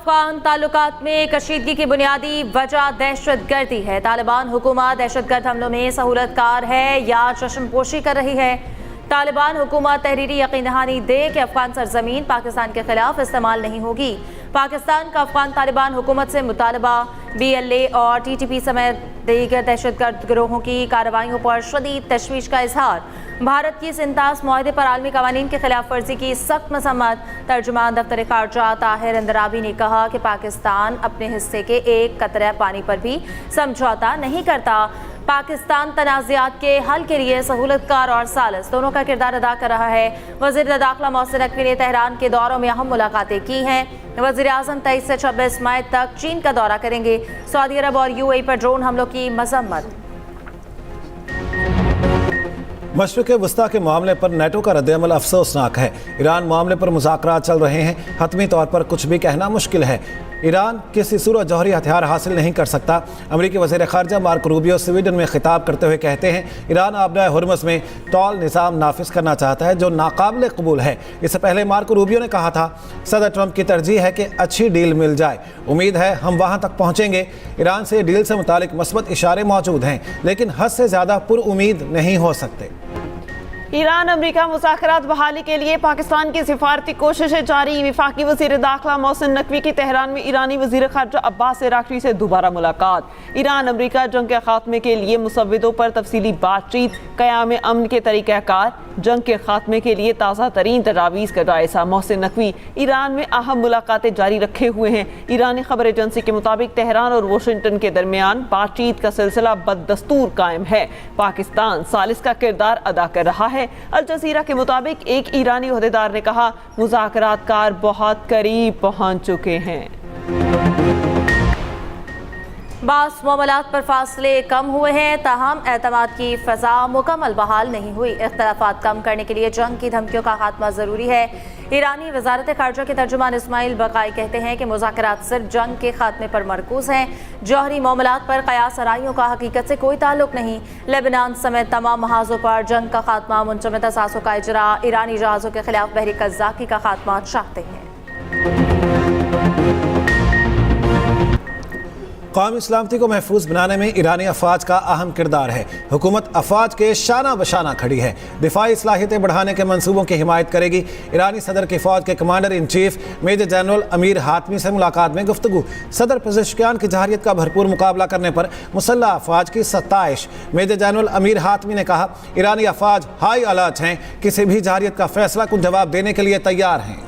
अफगान ताल्लुकात में कशीदगी की बुनियादी वजह दहशतगर्दी है। तालिबान हुकूमत दहशतगर्द हमलों में सहूलतकार है या चश्मपोशी कर रही है। तालिबान हुकूमत तहरीरी यकीन दहानी दे कि अफगान सरजमीन पाकिस्तान के खिलाफ इस्तेमाल नहीं होगी। पाकिस्तान का अफगान तालिबान हुकूमत से मुतालबा BLA और TTP समेत दीगर दहशतगर्द गिरोहों की कार्रवाइयों पर शदीद तशवीश का इजहार। भारत की सिंतास मुआहदे पर आलमी कवानीन की खिलाफ वर्जी की सख्त मजम्मत। तर्जुमान दफ्तर खारजा ताहिर अंदराबी ने कहा कि पाकिस्तान अपने हिस्से के एक कतरा पानी पर भी समझौता नहीं करता। पाकिस्तान तनाज़ात के हल के लिए सहूलतकार और सालिस दोनों का किरदार अदा कर रहा है। वज़ीर दाखिला मोहसिन नकवी ने तेहरान के दौरों में अहम मुलाकातें की हैं। वज़ीर आज़म 23 से 26 मई तक चीन का दौरा करेंगे। सऊदी अरब और UAE पर ड्रोन हमलों की मजम्मत। मशरिक़ वस्ता के मामले पर नेटो का रद्द-ए-अमल अफसोसनाक है। ईरान मामले पर मुज़ाकरात चल रहे हैं। हतमी तौर पर कुछ भी कहना मुश्किल है। ईरान किसी सूरत जौहरी हथियार हासिल नहीं कर सकता। अमरीकी वज़ीर ख़ारजा मार्क रूबियो स्वीडन में खिताब करते हुए कहते हैं, ईरान आबना हुर्मुज़ में तौल निज़ाम नाफिज करना चाहता है जो नाकाबिल कबूल है। इससे पहले मार्क रूबियो ने कहा था, सदर ट्रंप की तरजीह है कि अच्छी डील मिल जाए। उम्मीद है हम वहाँ तक पहुँचेंगे। ईरान से डील से मुतालिक मस्बत इशारे मौजूद हैं, लेकिन हद से ज़्यादा पुरउम्मीद नहीं हो सकते। ईरान अमरीका मुज़ाकरात बहाली के लिए पाकिस्तान की सिफारती कोशिशें जारी। वफाकी वज़ीर दाखिला मोहसिन नकवी की तेहरान में ईरानी वज़ीर ख़ारजा अब्बास अराग़ची से दोबारा मुलाकात। ईरान अमरीका जंग के खात्मे के लिए मुसव्विदों पर तफसीली बातचीत। क़याम अमन के तरीक़ाकार, जंग के खात्मे के लिए ताज़ा तरीन तजावीज़ का जायज़ा। मोहसिन नकवी ईरान में अहम मुलाकातें जारी रखे हुए हैं। ईरानी खबर एजेंसी के मुताबिक तेहरान और वाशिंगटन के दरमियान बातचीत का सिलसिला बददस्तूर कायम है। पाकिस्तान सालिस का किरदार अदा कर रहा है। अल जज़ीरा के मुताबिक एक ईरानी ओहदेदार ने कहा, मुज़ाकरातकार बहुत करीब पहुंच चुके हैं। बास मामलात पर फासले कम हुए हैं, ताहम एतमाद की फ़ज़ा मुकम्मल बहाल नहीं हुई। इख्तलाफात कम करने के लिए जंग की धमकियों का खात्मा ज़रूरी है। ईरानी वज़ारत ख़ारजा के तर्जुमान इस्माइल बक़ाई कहते हैं कि मुज़ाकरात सिर्फ जंग के खात्मे पर मरकूज़ हैं। जौहरी मामलात पर क़यास आराइयों का हकीकत से कोई ताल्लुक नहीं। लेबनान समेत तमाम महाज़ों पर जंग का खात्मा, मुंजमद असासों का इजरा, ईरानी जहाज़ों के खिलाफ बहरी कज़्ज़ाकी का खात्मा चाहते हैं। कौमी सलामती को महफूज बनाने में ईरानी अफवाज का अहम किरदार है। हुकूमत अफवाज के शाना बशाना खड़ी है। दिफाई सलाहियतें बढ़ाने के मंसूबों की हिमायत करेगी। ईरानी सदर की फ़ौज के commander in chief major general Amir Hatami से मुलाकात में गुफ्तगू। सदर पेज़ेश्कियान की जहारियत का भरपूर मुकाबला करने पर मुसल्लह अफवाज की सत्ताइश। मेजर जनरल अमीर हातमी ने कहा, ईरानी अफवाज हाई अलर्ट हैं, किसी भी जहारियत का फैसला कुन जवाब देने के लिए तैयार हैं।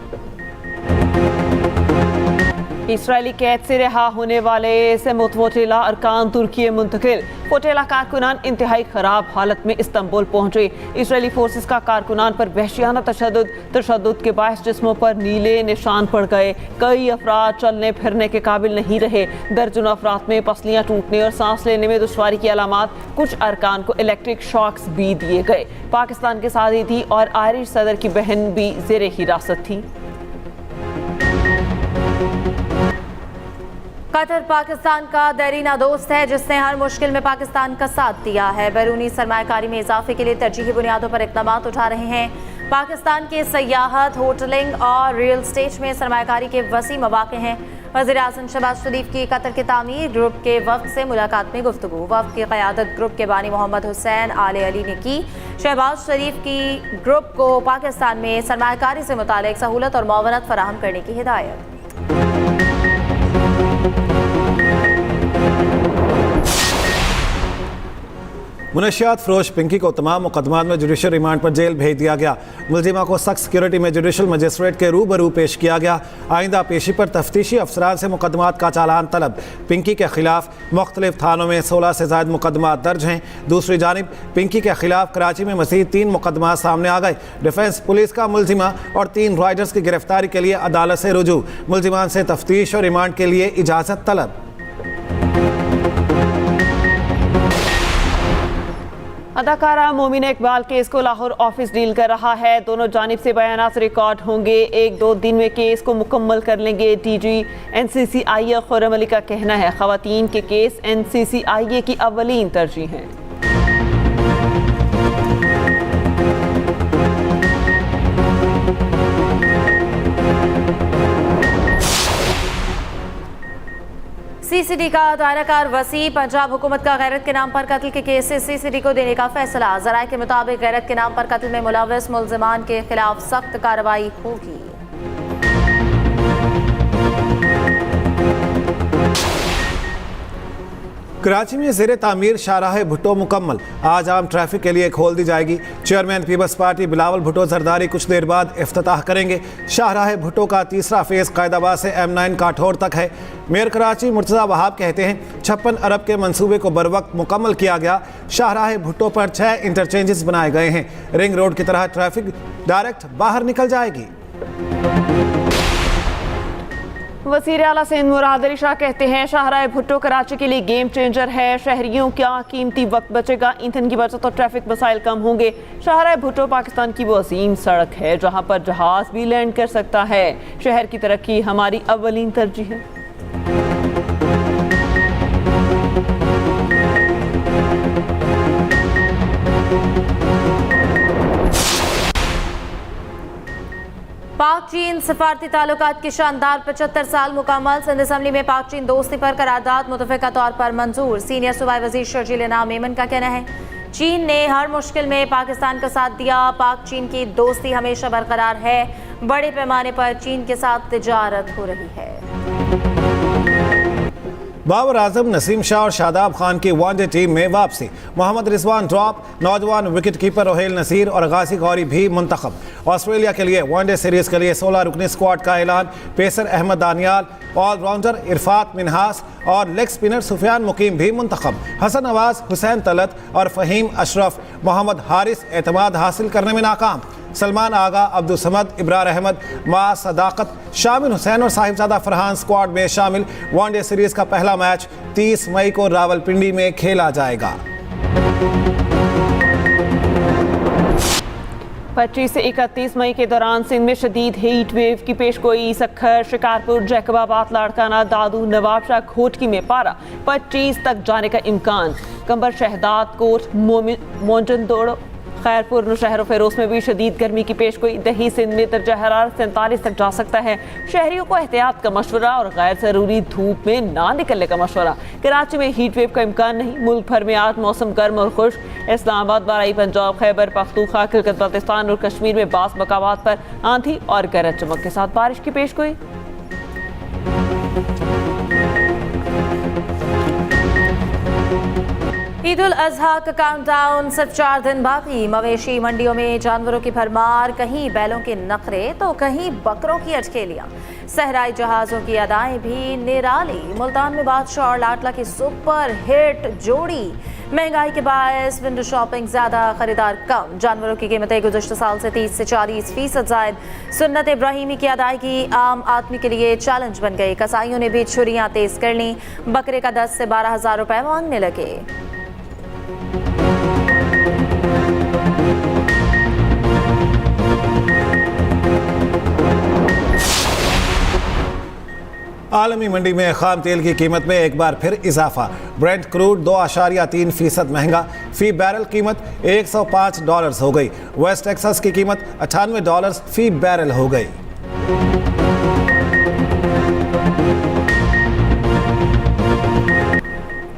इसराइली कैद से रिहा होने वाले सेमुत वोटेला अरकान तुर्की मुंतकिल। वोटेला कारकुनान इंतहाई ख़राब हालत में इस्तांबुल पहुँचे। इसराइली फोर्सेस का कारकुनान पर वहशियाना तशद्दुद के बायस जिस्मों पर नीले निशान पड़ गए। कई अफराद चलने फिरने के काबिल नहीं रहे। दर्जनों अफराद में पसलियाँ टूटने और सांस लेने में दुश्वारी की अलामात। कुछ अरकान को इलेक्ट्रिक शॉक्स भी दिए गए। पाकिस्तान के साथ ही थी और आयरिश सदर की बहन भी ज़ेरे हिरासत थी। कतर पाकिस्तान का देरीना दोस्त है, जिसने हर मुश्किल में पाकिस्तान का साथ दिया है। बैरूनी सरमायाकारी में इजाफे के लिए तरजीही बुनियादों पर इक़दामात उठा रहे हैं। पाकिस्तान के सयाहत, होटलिंग और रियल एस्टेट में सरमायाकारी के वसी मौक़े हैं। वज़ीर आज़म शहबाज शरीफ की कतर के तामीर ग्रुप के वफ़द से मुलाकात में गुफ्तगू। वफ़द की क़यादत ग्रुप के बानी मोहम्मद हुसैन आले अली ने की। शहबाज शरीफ की ग्रुप को पाकिस्तान में सरमायाकारी से मुतालिक सहूलत और मुआवनत फराहम करने की हिदायत। मुनशियात फरोश पिंकी को तमाम मुकदमात में जुडिशल रिमांड पर जेल भेज दिया गया। मुलजिमा को सख्त सिक्योरिटी में जुडिशल मजिस्ट्रेट के रूबरू पेश किया गया। आइंदा पेशी पर तफ्तीशी अफसरान से मुकदमात का चालान तलब। पिंकी के खिलाफ मुख्तलिफ थानों में 16 से ज़ायद मुकदमात दर्ज हैं। दूसरी जानिब पिंकी के खिलाफ कराची में मज़ीद 3 मुकदमात सामने आ गए। डिफेंस पुलिस का मुलजिमा और 3 राइडर्स की गिरफ्तारी के लिए अदालत से रुजू। मुलजिमान से तफ्तीश और रिमांड के लिए इजाज़त तलब। अदाकारा मोमिना इकबाल केस को लाहौर ऑफिस डील कर रहा है। दोनों जानिब से बयानात रिकॉर्ड होंगे। 1-2 दिन में केस को मुकम्मल कर लेंगे। DG NCCIA खुर्रम अली का कहना है, ख़वातीन के केस NCCIA की अव्वलीन तरजीह हैं। सीसीडी का दायराकार वसी, पंजाब हुकूमत का गैरत के नाम पर कत्ल के केस से सीसीडी को देने का फैसला। जराये के मुताबिक गैरत के नाम पर कत्ल में मुलव्वस मुल्जिमान के खिलाफ सख्त कार्रवाई होगी। कराची में ज़ेरे तामीर शाहराह भुट्टो मुकम्मल, आज आम ट्रैफिक के लिए खोल दी जाएगी। चेयरमैन पीपल्स पार्टी बिलावल भुट्टो जरदारी कुछ देर बाद इफ्तिताह करेंगे। शाहराह भुट्टो का तीसरा फेज़ कायदाबाद से M9 काठौर तक है। मेयर कराची मुर्तज़ा वहाब कहते हैं 56 अरब के मंसूबे को बरवक्त मुकम्मल किया गया। शाहराह भुट्टो पर 6 इंटरचेंजेस बनाए गए हैं। रिंग रोड की तरह ट्रैफिक डायरेक्ट बाहर निकल जाएगी। वज़ीर आला सिंध मुराद अली शाह कहते हैं शाहराह भुट्टो कराची के लिए गेम चेंजर है। शहरियों का कीमती वक्त बचेगा, ईंधन की बचत और ट्रैफिक मसाइल कम होंगे। शाहराह भुट्टो पाकिस्तान की वो अजीम सड़क है जहां पर जहाज भी लैंड कर सकता है। शहर की तरक्की हमारी अव्वलीन तरजीह है। पाक चीन सफारती ताल्लुकात के शानदार 75 साल मुकम्मल। सिंध असम्बली में पाक चीन दोस्ती पर करारदाद मुतफ़िका तौर पर मंजूर। सीनियर सूबाई वज़ीर शर्जील इनाम मेमन का कहना है चीन ने हर मुश्किल में पाकिस्तान का साथ दिया। पाक चीन की दोस्ती हमेशा बरकरार है। बड़े पैमाने पर चीन के साथ तिजारत हो रही है। बाबर आजम, नसीम शाह और शादाब खान की वनडे टीम में वापसी। मोहम्मद रिजवान ड्रॉप, नौजवान विकेट कीपर रोहेल नसीर और गाजी गौरी भी मुंतखब। ऑस्ट्रेलिया के लिए वनडे सीरीज के लिए 16 रुकनी स्क्वाड का ऐलान। पेसर अहमद दानियाल, ऑलराउंडर इरफात मिनहास और लेग स्पिनर सुफियान मुकीम भी मुंतखब। हसन नवाज, हुसैन तलत और फ़हीम अशरफ, मोहम्मद हारिस एतमाद हासिल करने में नाकाम। सलमान आगा, अब्दुल समद, इब्रार अहमद, मा सदाकत, शामिल हुसैन और साहिबजादा फरहान स्क्वाड में शामिल। वनडे सीरीज का पहला मैच 30 मई को रावलपिंडी में खेला जाएगा। 25 से 31 मई के दौरान सिंध में शदीद हीट वेव की पेशगोई। सखर, शिकारपुर, जैकबाबाद, लाड़काना, दादू, नवाबशाह, घोटकी में पारा 25 तक जाने का इम्कान। कंबर, शहदाद कोट, मोजनदोड़, खैरपुर, नौशहर फेरोज में भी शदीद गर्मी की पेशगोई। दही सिंध में दर्जा हरारत 47 तक जा सकता है। शहरियों को एहतियात का मशवरा और गैर ज़रूरी धूप में ना निकलने का मशवरा। कराची में हीट वेव का इम्कान नहीं। मुल्क भर में आज मौसम गर्म और खुश्क। इस्लामाबाद, बाराई पंजाब, खैबर पख्तूनख्वा, खिलकत बल्तिस्तान और कश्मीर में बास मकामात पर आंधी और गरज चमक के साथ बारिश की पेशगोई। ईद उल अजहा का काउंटडाउन सिर्फ 4 दिन बाकी। मवेशी मंडियों में जानवरों की भरमार, कहीं बैलों के नखरे तो कहीं बकरों की अटखेलियां। सहराई जहाज़ों की अदाएं भी निराली। मुल्तान में बादशाह और लाडला की सुपर हिट जोड़ी। महंगाई के बायस विंडो शॉपिंग ज्यादा, खरीदार कम। जानवरों की कीमतें गुज़श्ता साल से 30 से 40% जायद। सुन्नत इब्राहिमी की अदायगी आम आदमी के लिए चैलेंज बन गई। कसाईयों ने भी छुरियां तेज कर ली। बकरे का 10 से 12 हज़ार रुपए मांगने लगे। आलमी मंडी में खाम तेल की कीमत में एक बार फिर इजाफा। ब्रेंट क्रूड 2.3% महंगा। फी बैरल कीमत $105 हो गई। वेस्ट टेक्सास की कीमत $98 फी बैरल हो गई।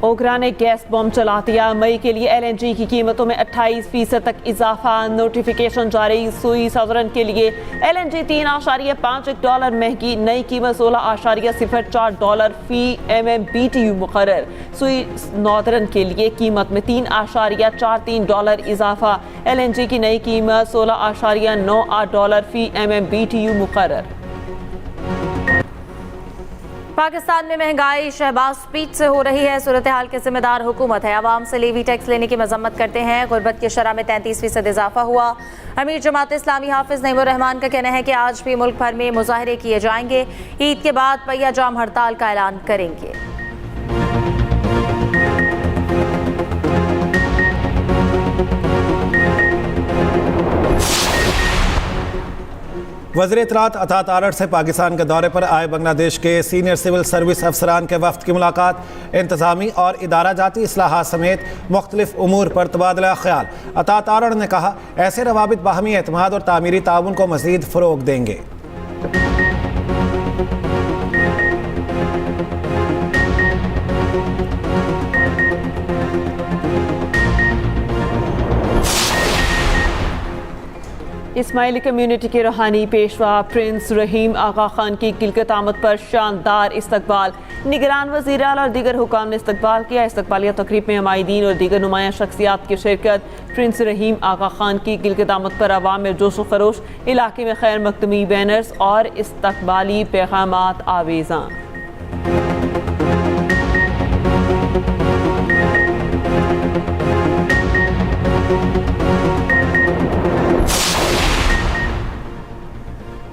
ओगरा ने गैस बम चला दिया। मई के लिए LNG की कीमतों में 28% तक इजाफा। नोटिफिकेशन जारी। सुई साउदर्न के लिए LNG $3.51 महंगी। नई कीमत $16.04 फी MMBTU मुकर्रर। सुई नॉर्दर्न के लिए कीमत में $3.43 इजाफा। LNG की नई कीमत $16.98 फी MMBTU मुकर्रर। पाकिस्तान में महंगाई शहबाज स्पीड से हो रही है। सूरत हाल के जिम्मेदार हुकूमत है। आवाम से लेवी टैक्स लेने की मजम्मत करते हैं। गुर्बत की शरह में 33% इजाफा हुआ। अमीर जमात इस्लामी हाफिज नईमुर रहमान का कहना है कि आज भी मुल्क भर में मुजाहरे किए जाएंगे। ईद के बाद पहिया जाम हड़ताल का ऐलान करेंगे। वज़ीर इत्तलात अता तारड़ से पाकिस्तान के दौरे पर आए बांग्लादेश के सीनियर सिविल सर्विस अफसरान के वफ्द की मुलाकात। इंतज़ामी और इदारा जाती इस्लाहात समेत मुख्तलिफ उमूर पर तबादला ख्याल। अता तारड़ ने कहा ऐसे रवाबित बाहमी एतमाद और तामीरी ताउन को मज़ीद फ़रोग़ देंगे। इस्माइली कम्युनिटी के रूहानी पेशवा प्रिंस रहीम आगा खान की गिलगित आमद पर शानदार इस्तकबाल। निगरान वज़ीर आला और दीगर हुकाम ने इस्तकबाल किया। इस्तकबालिया तकरीब में हमायदीन और दीगर नुमाया शख्सियात की शिरकत। प्रिंस रहीम आगा खान की गिलगित आमद पर अवाम में जोश व खरोश, इलाके में खैर मकदमी बैनर्स और इस्तकबाली पैगामात आवेज़ां।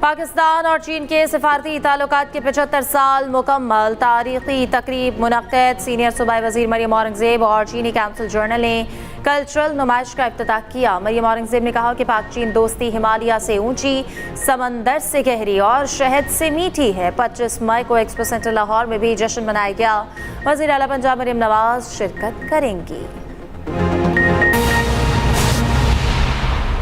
पाकिस्तान और चीन के सिफारती ताल्लुकात के 75 साल मुकम्मल। तारीखी तकरीब मुनक्कद। सीनियर सूबाई वज़ीर मरियम औरंगज़ेब और चीनी काउंसिल जनरल ने कल्चरल नुमाइश का इफ्तिताह किया। मरियम औरंगज़ेब ने कहा कि पाक चीन दोस्ती हिमालय से ऊंची, समंदर से गहरी और शहद से मीठी है। 25 मई को एक्सपो सेंटर लाहौर में भी जश्न मनाया गया। वज़ीर आला पंजाब मरियम नवाज शिरकत करेंगी।